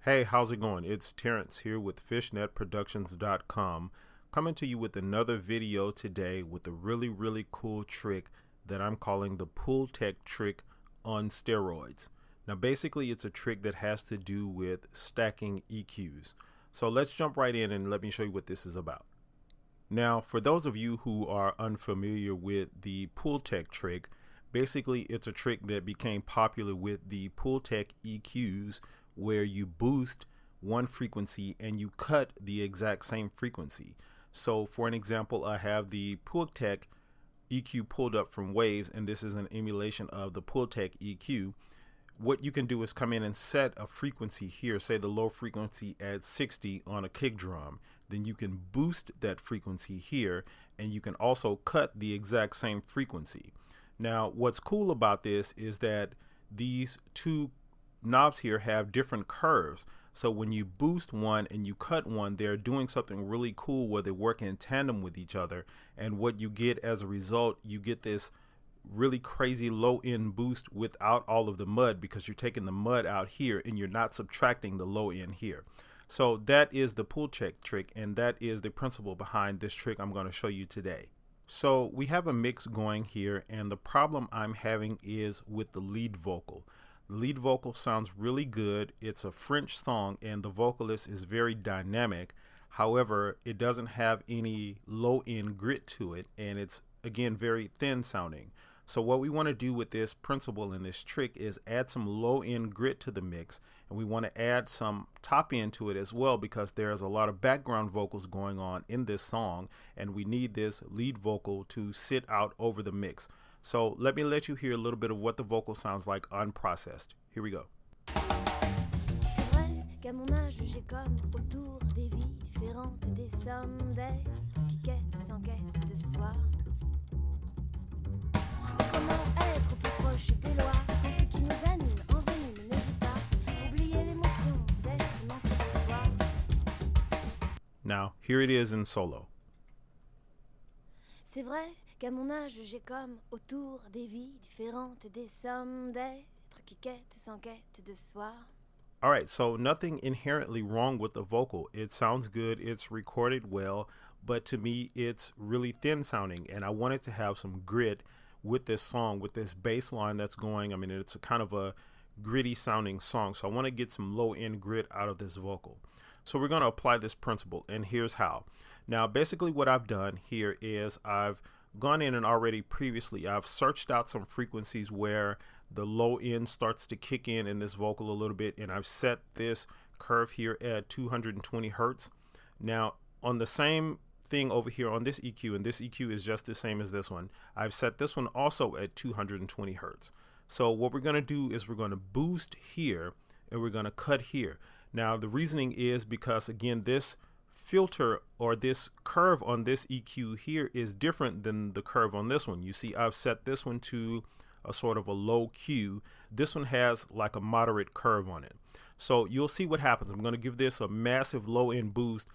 Hey, how's it going? It's Terrence here with fishnetproductions.com, coming to you with another video today with a really cool trick that I'm calling the Pultec Trick on steroids. Now basically it's a trick that has to do with stacking EQs. So let's jump right in and let me show you what this is about. Now for those of you who are unfamiliar with the Pultec trick, basically it's a trick that became popular with the Pultec EQs, where you boost one frequency and you cut the exact same frequency. So for an example, I have the Pultec EQ pulled up from Waves, and this is an emulation of the Pultec EQ. What you can do is come in and set a frequency here, say the low frequency at 60 on a kick drum. Then you can boost that frequency here, and you can also cut the exact same frequency. Now what's cool about this is that these two knobs here have different curves, so when you boost one and you cut one, they're doing something really cool where they work in tandem with each other, and what you get as a result, you get this really crazy low end boost without all of the mud, because you're taking the mud out here and you're not subtracting the low end here. So that is the Pultec trick, and that is the principle behind this trick I'm going to show you today. So we have a mix going here, and the problem I'm having is with the lead vocal. The lead vocal sounds really good. It's a French song and the vocalist is very dynamic. However, it doesn't have any low end grit to it, and it's again very thin sounding. So what we want to do with this principle in this trick is add some low end grit to the mix, and we want to add some top end to it as well, because there's a lot of background vocals going on in this song, and we need this lead vocal to sit out over the mix. So let me let you hear a little bit of what the vocal sounds like unprocessed. Here we go. C'est vrai qu'à mon âge j'ai comme autour des vies différentes, des sommes d'êtres qui quêtent sans quête de soi. Comment être plus proche des lois de ce qui nous anime, envenime, ne dit pas. Oublier l'émotion, c'est se mentir à soi. Now here it is in solo. C'est vrai qu'à mon âge j'ai comme autour des vies différentes, des sommes d'êtres qui quêtent sans quête de soi. All right, so nothing inherently wrong with the vocal. It sounds good, it's recorded well, but to me it's really thin sounding, and I wanted to have some grit with this song, with this bass line that's going. I mean, it's a kind of a gritty sounding song, so I want to get some low end grit out of this vocal. So we're going to apply this principle, and here's how. Now basically what I've done here is I've gone in and already previously I've searched out some frequencies where the low end starts to kick in this vocal a little bit, and I've set this curve here at 220 hertz. Now on the same thing over here on this EQ, and this EQ is just the same as this one, I've set this one also at 220 hertz. So what we're going to do is we're going to boost here and we're going to cut here. Now the reasoning is because again this filter or this curve on this EQ here is different than the curve on this one. You see I've set this one to a sort of a low Q. This one has like a moderate curve on it. So you'll see what happens. I'm going to give this a massive low end boost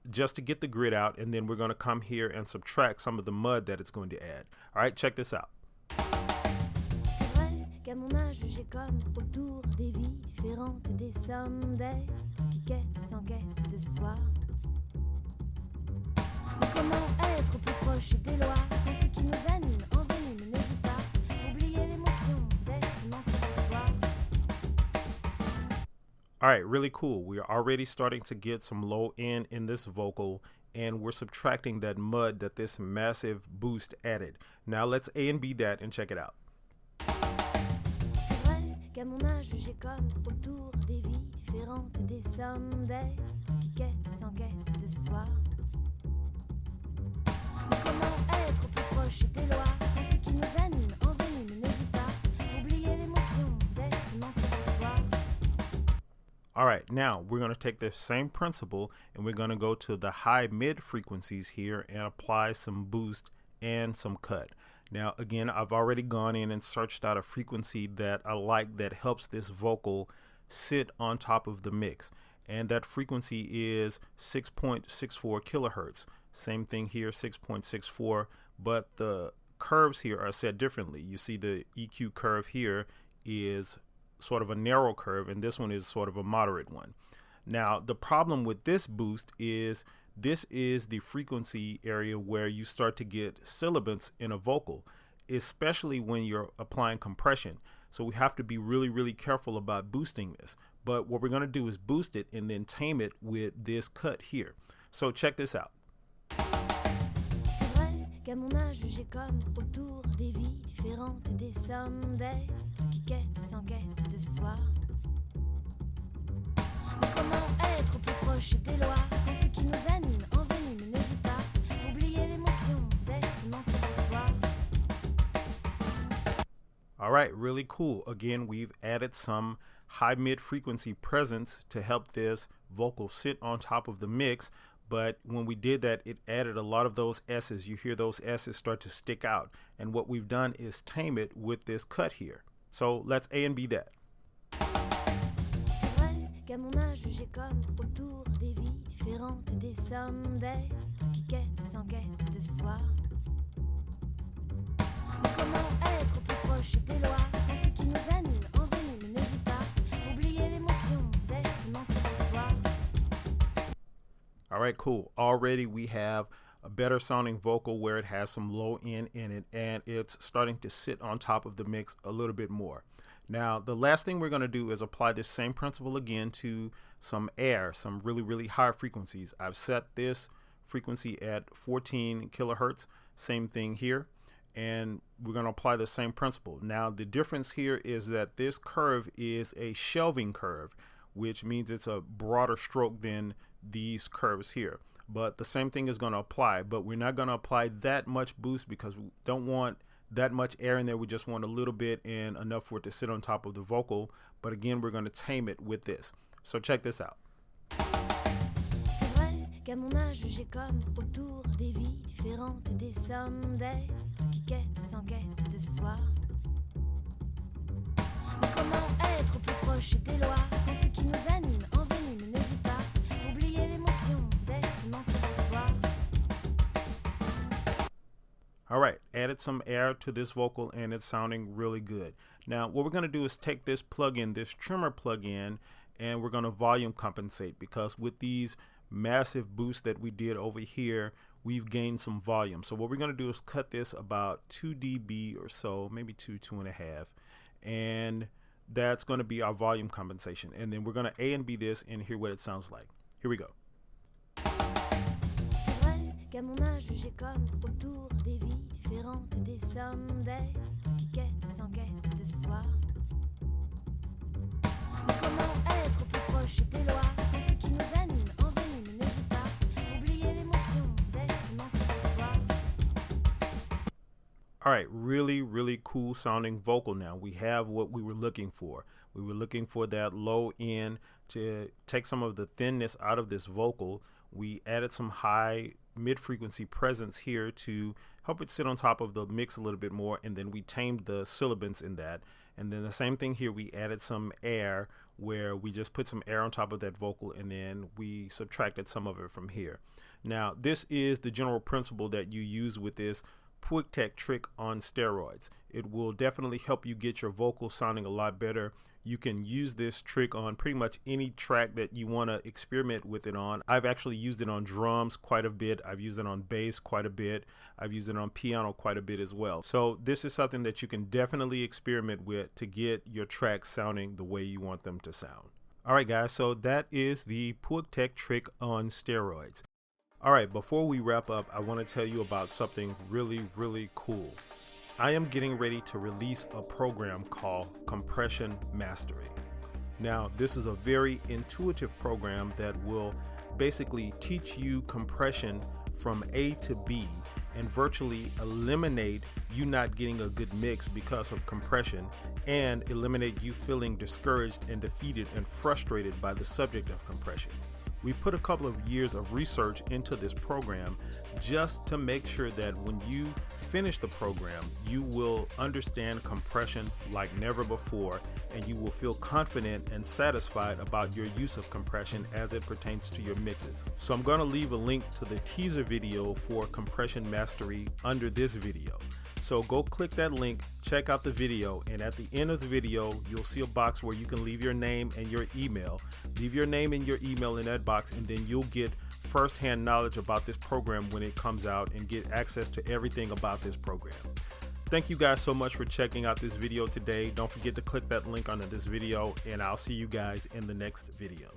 just to get the grit out, and then we're going to come here and subtract some of the mud that it's going to add. All right, check this out. C'est vrai qu'à mon âge j'ai comme autour des vies différentes, des sommes d'êtres qui quêtent sans quête de soi. Mais comment être plus proche des lois de ce qui nous anime, envenime, ne dit pas. Oublier l'émotion, c'est se mentir à soi. All right, really cool. We are already starting to get some low end in this vocal, and we're subtracting that mud that this massive boost added. Now let's A and B that and check it out. C'est vrai qu'à mon âge j'ai comme autour des vies différentes, des sommes d'êtres qui quêtent sans quête de soi. Mais comment être plus proche des lois de ce qui nous anime, envenime, ne dit pas. Oublier l'émotion, c'est se mentir à soi. All right, now we're going to take this same principle and we're going to go to the high mid frequencies here and apply some boost and some cut. Now again, I've already gone in and searched out a frequency that I like that helps this vocal sit on top of the mix, and that frequency is 6.64 kilohertz. Same thing here, 6.64, but the curves here are set differently. You see the EQ curve here is sort of a narrow curve, and this one is sort of a moderate one. Now, the problem with this boost is this is the frequency area where you start to get sibilance in a vocal, especially when you're applying compression. So we have to be really, really careful about boosting this. But what we're going to do is boost it and then tame it with this cut here. So check this out. C'est vrai qu'à mon âge, j'ai comme autour des vies différentes, des sommes d'êtres qui quêtent sans quête de soi. Mais comment être plus proche des lois quand ce qui nous anime envenime ne vit pas? Oublier l'émotion, c'est se mentir à soi. All right, really cool. Again, we've added some high mid frequency presence to help this vocal sit on top of the mix. But when we did that, it added a lot of those S's. You hear those S's start to stick out. And what we've done is tame it with this cut here. So let's A and B that. C'est vrai qu'à mon âge, j'ai comme autour des vies différentes, des sommes d'êtres qui quêtent sans quête de soi. Mais comment être plus proche des lois quand ce qui nous anime envenime ne vit pas? Oublier l'émotion, c'est se mentir à soi. All right, cool. Already we have a better sounding vocal where it has some low end in it, and it's starting to sit on top of the mix a little bit more. Now, the last thing we're going to do is apply this same principle again to some air, some really, really high frequencies. I've set this frequency at 14 kilohertz, same thing here, and we're going to apply the same principle. Now, the difference here is that this curve is a shelving curve, which means it's a broader stroke than these curves here. But the same thing is going to apply, but we're not going to apply that much boost because we don't want that much air in there. We just want a little bit and enough for it to sit on top of the vocal. But again, we're going to tame it with this. So check this out. C'est vrai qu'à mon âge, j'ai comme autour des vies différentes, des sommes d'êtres qui quêtent sans quête de soi. Mais comment être plus proche des lois quand ce qui nous anime envenime ne vit pas? Oublier l'émotion, c'est se mentir à soi. All right, added some air to this vocal and it's sounding really good. Now, what we're going to do is take this plugin, this trimmer plugin, and we're going to volume compensate because with these massive boosts that we did over here, we've gained some volume. So what we're going to do is cut this about 2 dB or so, maybe 2.5, and that's going to be our volume compensation. And then we're going to A and B this and hear what it sounds like. Here we go. C'est vrai qu'à mon âge, j'ai comme autour des vies différentes, des sommes d'êtres qui quêtent sans quête de soi. Mais comment être plus proche des lois quand ce qui nous anime envenime ne vit pas? Oublier l'émotion, c'est se mentir à soi. All right, really, really cool sounding vocal now. We have what we were looking for. We were looking for that low end to take some of the thinness out of this vocal. We added some high mid-frequency presence here to help it sit on top of the mix a little bit more, and then we tamed the sibilance in that. And then the same thing here, we added some air where we just put some air on top of that vocal, and then we subtracted some of it from here. Now, this is the general principle that you use with this Pultec Trick on steroids. It will definitely help you get your vocal sounding a lot better. You can use this trick on pretty much any track that you want to experiment with it on. I've actually used it on drums quite a bit. I've used it on bass quite a bit. I've used it on piano quite a bit as well. So this is something that you can definitely experiment with to get your tracks sounding the way you want them to sound. All right, guys, so that is the Pultec Trick on steroids. All right, before we wrap up, I want to tell you about something really, really cool. I am getting ready to release a program called Compression Mastery. Now, this is a very intuitive program that will basically teach you compression from A to B and virtually eliminate you not getting a good mix because of compression and eliminate you feeling discouraged and defeated and frustrated by the subject of compression. We've put a couple of years of research into this program just to make sure that when you finish the program, you will understand compression like never before, and you will feel confident and satisfied about your use of compression as it pertains to your mixes. So I'm going to leave a link to the teaser video for Compression Mastery under this video. So go click that link, check out the video, and at the end of the video, you'll see a box where you can leave your name and your email. Leave your name and your email in that box, and then you'll get first-hand knowledge about this program when it comes out and get access to everything about this program. Thank you guys so much for checking out this video today. Don't forget to click that link under this video, and I'll see you guys in the next video.